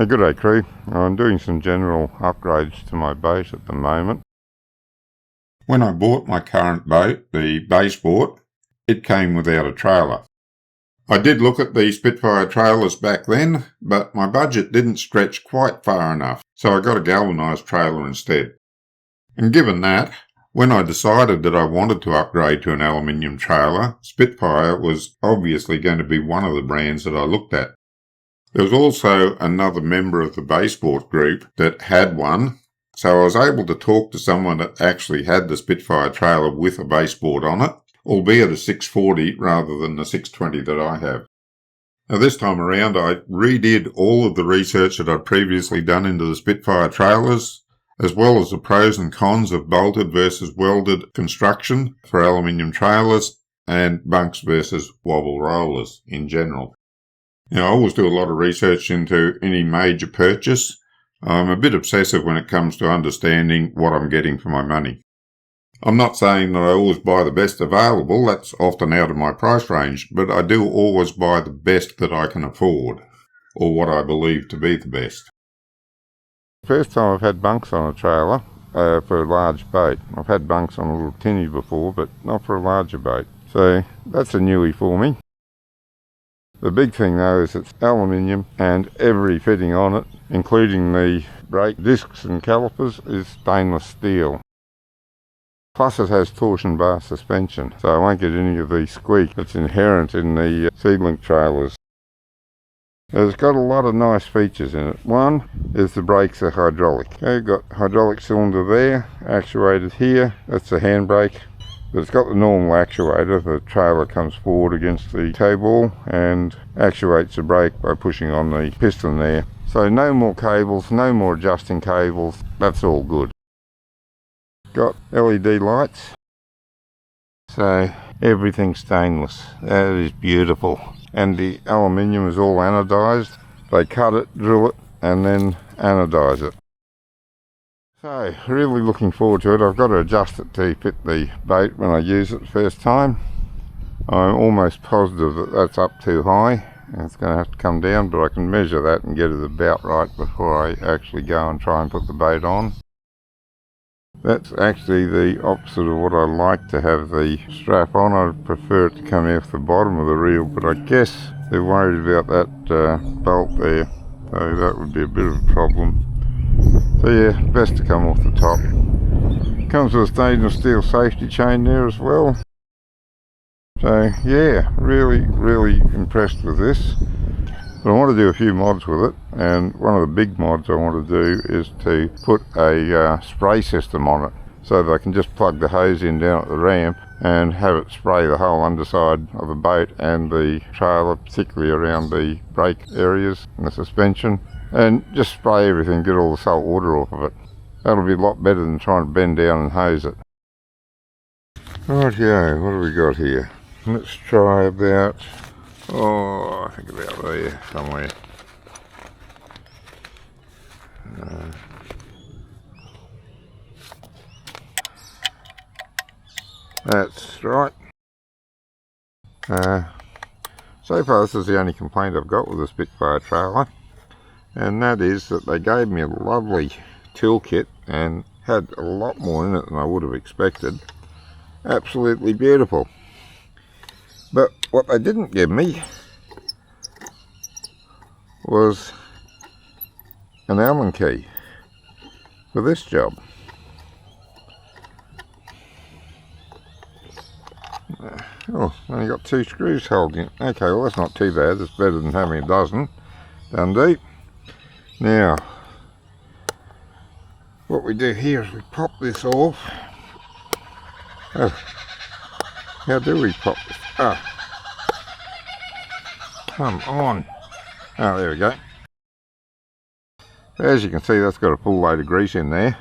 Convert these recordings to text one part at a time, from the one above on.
G'day crew. I'm doing some general upgrades to my boat at the moment. When I bought my current boat, the base boat, it came without a trailer. I did look at the Spitfire trailers back then, but my budget didn't stretch quite far enough, so I got a galvanised trailer instead. And given that, when I decided that I wanted to upgrade to an aluminium trailer, Spitfire was obviously going to be one of the brands that I looked at. There was also another member of the baseboard group that had one, so I was able to talk to someone that actually had the Spitfire trailer with a baseboard on it, albeit a 640 rather than the 620 that I have. Now this time around I redid all of the research that I'd previously done into the Spitfire trailers, as well as the pros and cons of bolted versus welded construction for aluminium trailers and bunks versus wobble rollers in general. Now, I always do a lot of research into any major purchase. I'm a bit obsessive when it comes to understanding what I'm getting for my money. I'm not saying that I always buy the best available, that's often out of my price range, but I do always buy the best that I can afford, or what I believe to be the best. First time I've had bunks on a trailer for a large boat. I've had bunks on a little tinny before, but not for a larger boat. So that's a newie for me. The big thing though is it's aluminium and every fitting on it, including the brake discs and calipers, is stainless steel. Plus it has torsion bar suspension, so I won't get any of the squeak that's inherent in the SeaLink trailers. It's got a lot of nice features in it. One is the brakes are hydraulic. You've got hydraulic cylinder there, actuated here, that's the handbrake. But it's got the normal actuator. The trailer comes forward against the tow ball and actuates the brake by pushing on the piston there. So no more cables, no more adjusting cables, that's all good. Got LED lights, so everything's stainless. That is beautiful. And the aluminium is all anodised. They cut it, drill it and then anodise it. So, really looking forward to it. I've got to adjust it to fit the boat when I use it the first time. I'm almost positive that that's up too high. It's going to have to come down, but I can measure that and get it about right before I actually go and try and put the boat on. That's actually the opposite of what I like to have the strap on. I'd prefer it to come off the bottom of the reel, but I guess they're worried about that bolt there, so that would be a bit of a problem. So yeah, best to come off the top. Comes with a stainless steel safety chain there as well. So yeah, really impressed with this. But I want to do a few mods with it, and one of the big mods I want to do is to put a spray system on it, so that I can just plug the hose in down at the ramp and have it spray the whole underside of the boat and the trailer, particularly around the brake areas and the suspension. And just spray everything, get all the salt water off of it. That'll be a lot better than trying to bend down and hose it. Rightio, what have we got here? Let's try about, I think about there somewhere. That's right. So far this is the only complaint I've got with the Spitfire trailer. And that is that they gave me a lovely toolkit and had a lot more in it than I would have expected. Absolutely beautiful. But what they didn't give me was an Allen key for this job. Oh, only got 2 screws holding it. Okay, well that's not too bad. It's better than having a dozen. Done deep. Now, what we do here is we pop this off. Oh, how do we pop this? Oh, come on. Oh, there we go. As you can see, that's got a full load of grease in there.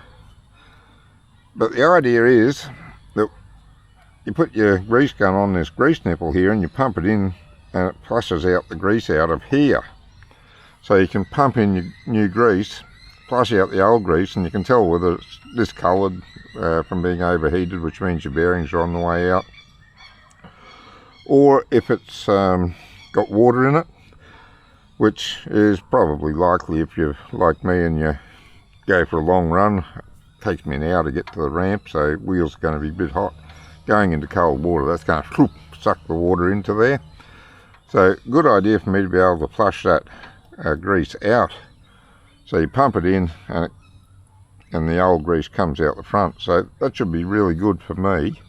But the idea is that you put your grease gun on this grease nipple here and you pump it in and it flushes out the grease out of here. So you can pump in your new grease, flush out the old grease, and you can tell whether it's discoloured from being overheated, which means your bearings are on the way out, or if it's got water in it. which is probably likely if you're like me and you go for a long run. It takes me an hour to get to the ramp, so wheels are going to be a bit hot. Going into cold water, that's going to suck the water into there. So good idea for me to be able to flush that grease out. So you pump it in and the old grease comes out the front. So that should be really good for me.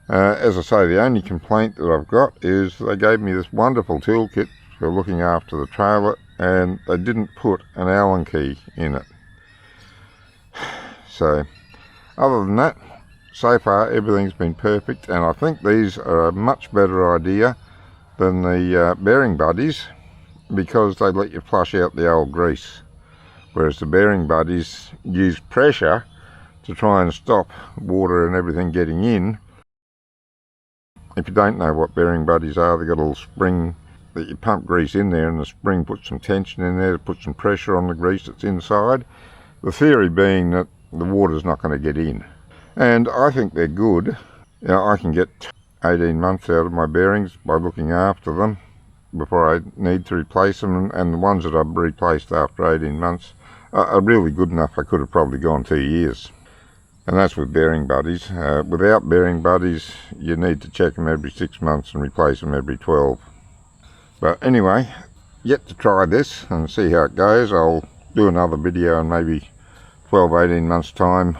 As I say, the only complaint that I've got is they gave me this wonderful toolkit for looking after the trailer and they didn't put an Allen key in it. So other than that, so far everything's been perfect, and I think these are a much better idea than the bearing buddies because they let you flush out the old grease, whereas the bearing buddies use pressure to try and stop water and everything getting in. If you don't know what bearing buddies are, they've got a little spring that you pump grease in there, and the spring puts some tension in there to put some pressure on the grease that's inside. The theory being that the water's not going to get in. And I think they're good. You know, I can get 18 months out of my bearings by looking after them before I need to replace them, and the ones that I've replaced after 18 months are really good enough. I could have probably gone 2 years. And that's with bearing buddies. Without bearing buddies, you need to check them every 6 months and replace them every 12. But anyway, yet to try this and see how it goes. I'll do another video in maybe 12-18 months time,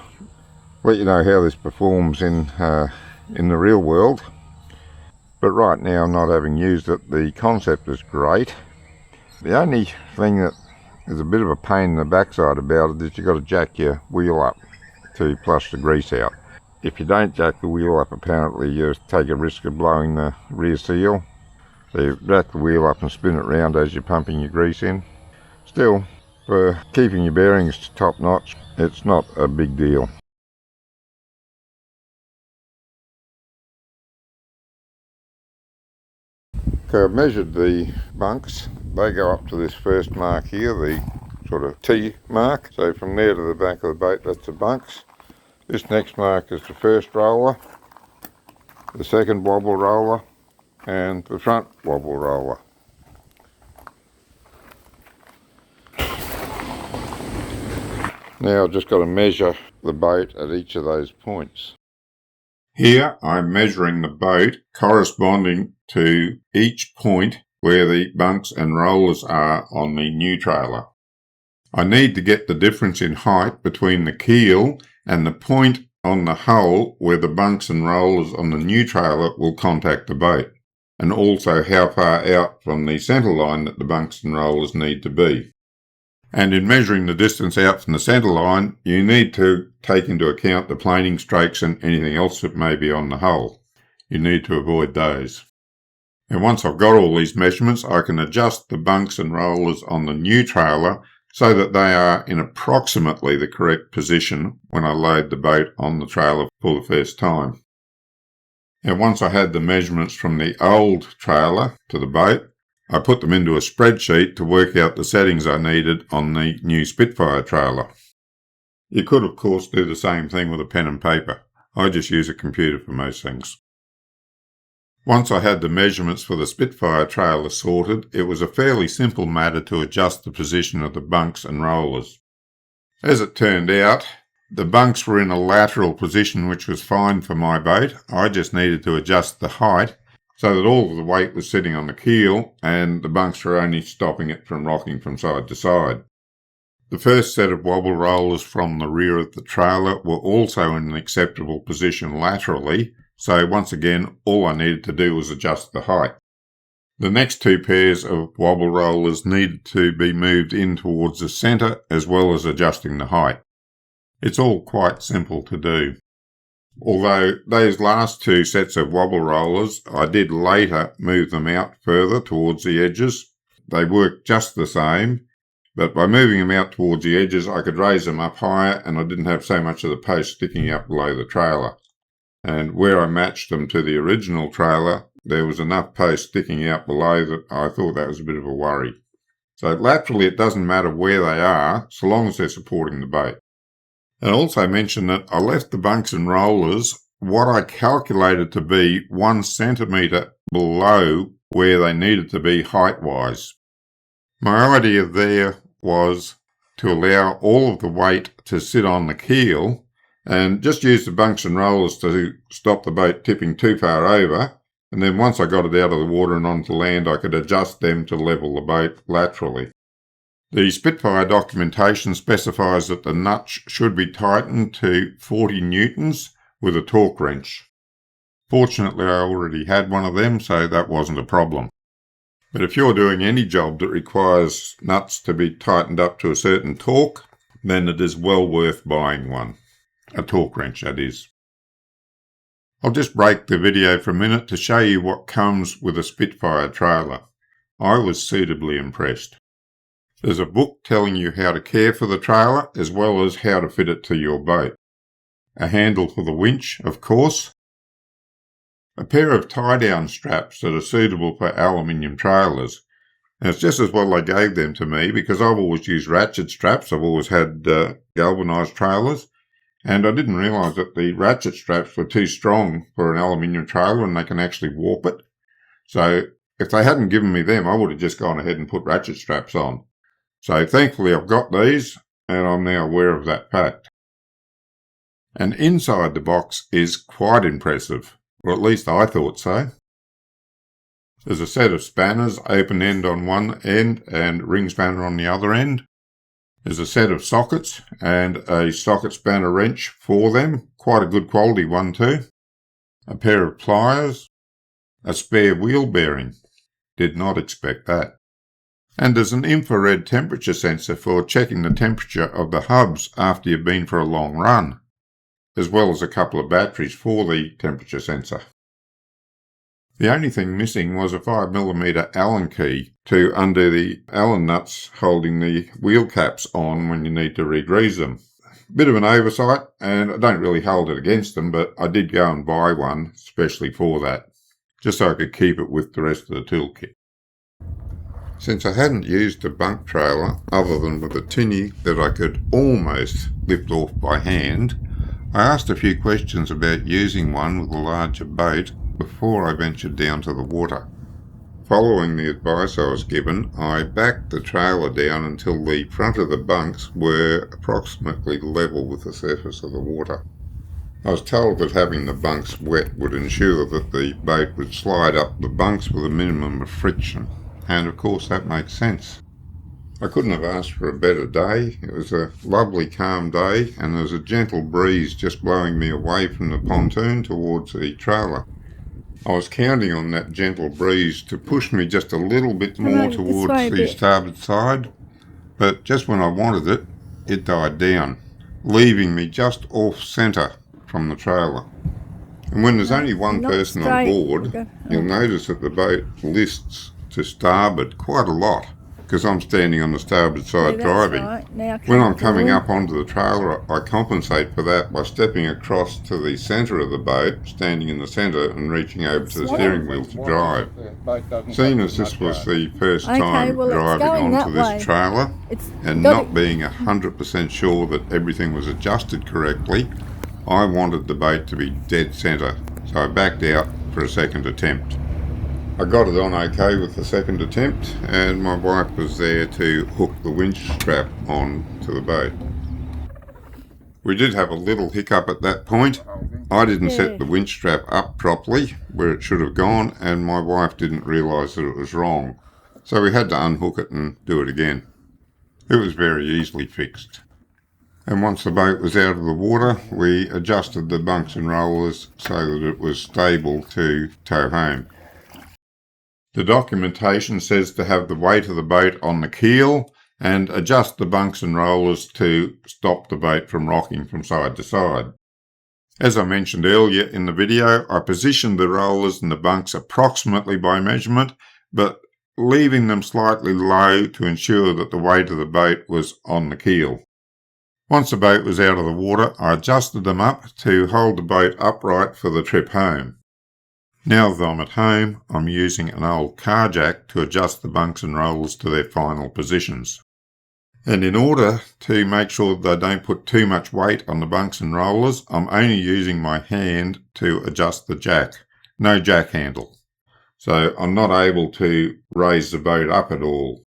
let you know how this performs in the real world. But right now, not having used it, the concept is great. The only thing that is a bit of a pain in the backside about it is you've got to jack your wheel up to flush the grease out. If you don't jack the wheel up, apparently you take a risk of blowing the rear seal. So you jack the wheel up and spin it round as you're pumping your grease in. Still, for keeping your bearings top notch, it's not a big deal. So I've measured the bunks. They go up to this first mark here, the sort of T mark. So from there to the back of the boat, that's the bunks. This next mark is the first roller, the second wobble roller, and the front wobble roller. Now I've just got to measure the boat at each of those points. Here I'm measuring the boat corresponding to each point where the bunks and rollers are on the new trailer. I need to get the difference in height between the keel and the point on the hull where the bunks and rollers on the new trailer will contact the boat, and also how far out from the centre line that the bunks and rollers need to be. And in measuring the distance out from the centre line, you need to take into account the planing strakes and anything else that may be on the hull. You need to avoid those. And once I've got all these measurements, I can adjust the bunks and rollers on the new trailer so that they are in approximately the correct position when I load the boat on the trailer for the first time. And once I had the measurements from the old trailer to the boat, I put them into a spreadsheet to work out the settings I needed on the new Spitfire trailer. You could, of course, do the same thing with a pen and paper. I just use a computer for most things. Once I had the measurements for the Spitfire trailer sorted, it was a fairly simple matter to adjust the position of the bunks and rollers. As it turned out, the bunks were in a lateral position which was fine for my boat. I just needed to adjust the height so that all of the weight was sitting on the keel and the bunks were only stopping it from rocking from side to side. The first set of wobble rollers from the rear of the trailer were also in an acceptable position laterally, so once again all I needed to do was adjust the height. The next two pairs of wobble rollers needed to be moved in towards the centre as well as adjusting the height. It's all quite simple to do. Although those last two sets of wobble rollers, I did later move them out further towards the edges. They worked just the same, but by moving them out towards the edges I could raise them up higher and I didn't have so much of the post sticking up below the trailer. And where I matched them to the original trailer, there was enough post sticking out below that I thought that was a bit of a worry. So laterally it doesn't matter where they are, so long as they're supporting the boat. And I also mentioned that I left the bunks and rollers what I calculated to be 1 centimetre below where they needed to be height-wise. My idea there was to allow all of the weight to sit on the keel and just use the bunks and rollers to stop the boat tipping too far over, and then once I got it out of the water and onto land, I could adjust them to level the boat laterally. The Spitfire documentation specifies that the nuts should be tightened to 40 newtons with a torque wrench. Fortunately, I already had one of them, so that wasn't a problem. But if you're doing any job that requires nuts to be tightened up to a certain torque, then it is well worth buying one. A torque wrench, that is. I'll just break the video for a minute to show you what comes with a Spitfire trailer. I was suitably impressed. There's a book telling you how to care for the trailer as well as how to fit it to your boat. A handle for the winch, of course. A pair of tie-down straps that are suitable for aluminium trailers. And it's just as well they gave them to me because I've always used ratchet straps. I've always had galvanised trailers. And I didn't realise that the ratchet straps were too strong for an aluminium trailer and they can actually warp it. So if they hadn't given me them, I would have just gone ahead and put ratchet straps on. So thankfully I've got these and I'm now aware of that fact. And inside the box is quite impressive. Or at least I thought so. There's a set of spanners, open end on one end and ring spanner on the other end. There's a set of sockets and a socket spanner wrench for them. Quite a good quality one too. A pair of pliers. A spare wheel bearing. Did not expect that. And there's an infrared temperature sensor for checking the temperature of the hubs after you've been for a long run, as well as a couple of batteries for the temperature sensor. The only thing missing was a 5mm Allen key to undo the Allen nuts holding the wheel caps on when you need to re-grease them. Bit of an oversight, and I don't really hold it against them, but I did go and buy one especially for that, just so I could keep it with the rest of the toolkit. Since I hadn't used a bunk trailer other than with a tinny that I could almost lift off by hand, I asked a few questions about using one with a larger boat before I ventured down to the water. Following the advice I was given, I backed the trailer down until the front of the bunks were approximately level with the surface of the water. I was told that having the bunks wet would ensure that the boat would slide up the bunks with a minimum of friction, and of course that makes sense. I couldn't have asked for a better day. It was a lovely calm day and there was a gentle breeze just blowing me away from the pontoon towards the trailer. I was counting on that gentle breeze to push me just a little bit more towards the starboard side, but just when I wanted it, it died down, leaving me just off-centre from the trailer. And when there's only one person on board, you'll notice that the boat lists to starboard quite a lot, because I'm standing on the starboard side driving. When I'm coming up onto the trailer, I compensate for that by stepping across to the centre of the boat, standing in the centre and reaching over to the steering wheel to drive. Seeing as this was the first time driving onto this trailer and not being 100% sure that everything was adjusted correctly, I wanted the boat to be dead centre, so I backed out for a second attempt. I got it on okay with the second attempt, and my wife was there to hook the winch strap on to the boat. We did have a little hiccup at that point. I didn't set the winch strap up properly where it should have gone, and my wife didn't realise that it was wrong. So we had to unhook it and do it again. It was very easily fixed. And once the boat was out of the water, we adjusted the bunks and rollers so that it was stable to tow home. The documentation says to have the weight of the boat on the keel and adjust the bunks and rollers to stop the boat from rocking from side to side. As I mentioned earlier in the video, I positioned the rollers and the bunks approximately by measurement, but leaving them slightly low to ensure that the weight of the boat was on the keel. Once the boat was out of the water, I adjusted them up to hold the boat upright for the trip home. Now that I'm at home, I'm using an old car jack to adjust the bunks and rollers to their final positions. And in order to make sure that they don't put too much weight on the bunks and rollers, I'm only using my hand to adjust the jack. No jack handle. So I'm not able to raise the boat up at all.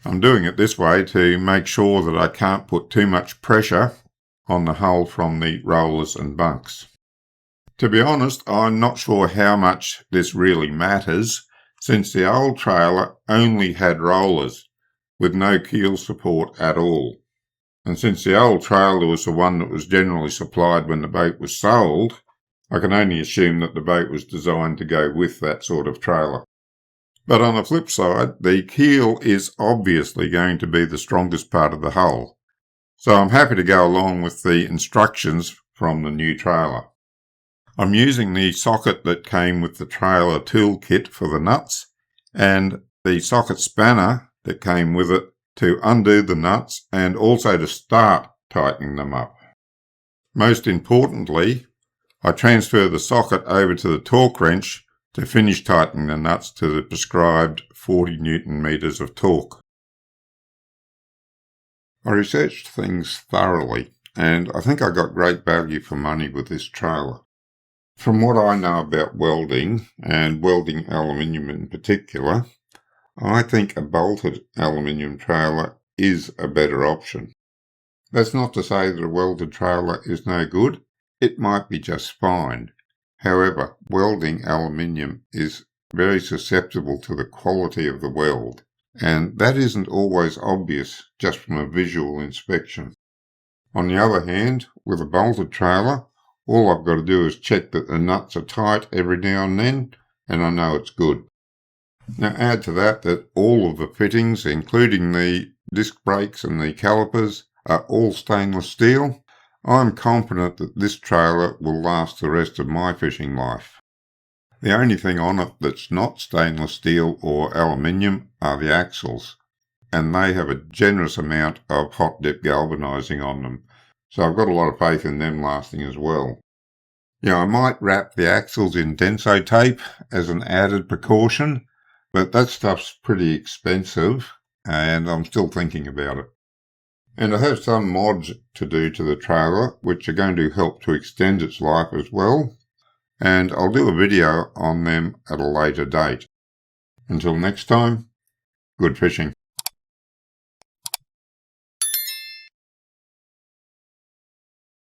I'm doing it this way to make sure that I can't put too much pressure on the hull from the rollers and bunks. To be honest, I'm not sure how much this really matters, since the old trailer only had rollers with no keel support at all. And since the old trailer was the one that was generally supplied when the boat was sold, I can only assume that the boat was designed to go with that sort of trailer. But on the flip side, the keel is obviously going to be the strongest part of the hull. So I'm happy to go along with the instructions from the new trailer. I'm using the socket that came with the trailer toolkit for the nuts and the socket spanner that came with it to undo the nuts and also to start tightening them up. Most importantly, I transfer the socket over to the torque wrench to finish tightening the nuts to the prescribed 40 Newton meters of torque. I researched things thoroughly and I think I got great value for money with this trailer. From what I know about welding, and welding aluminium in particular, I think a bolted aluminium trailer is a better option. That's not to say that a welded trailer is no good. It might be just fine. However, welding aluminium is very susceptible to the quality of the weld, and that isn't always obvious just from a visual inspection. On the other hand, with a bolted trailer, all I've got to do is check that the nuts are tight every now and then, and I know it's good. Now add to that all of the fittings, including the disc brakes and the calipers, are all stainless steel. I'm confident that this trailer will last the rest of my fishing life. The only thing on it that's not stainless steel or aluminium are the axles, and they have a generous amount of hot dip galvanizing on them. So I've got a lot of faith in them lasting as well. I might wrap the axles in Denso tape as an added precaution, but that stuff's pretty expensive and I'm still thinking about it. And I have some mods to do to the trailer which are going to help to extend its life as well, and I'll do a video on them at a later date. Until next time, good fishing.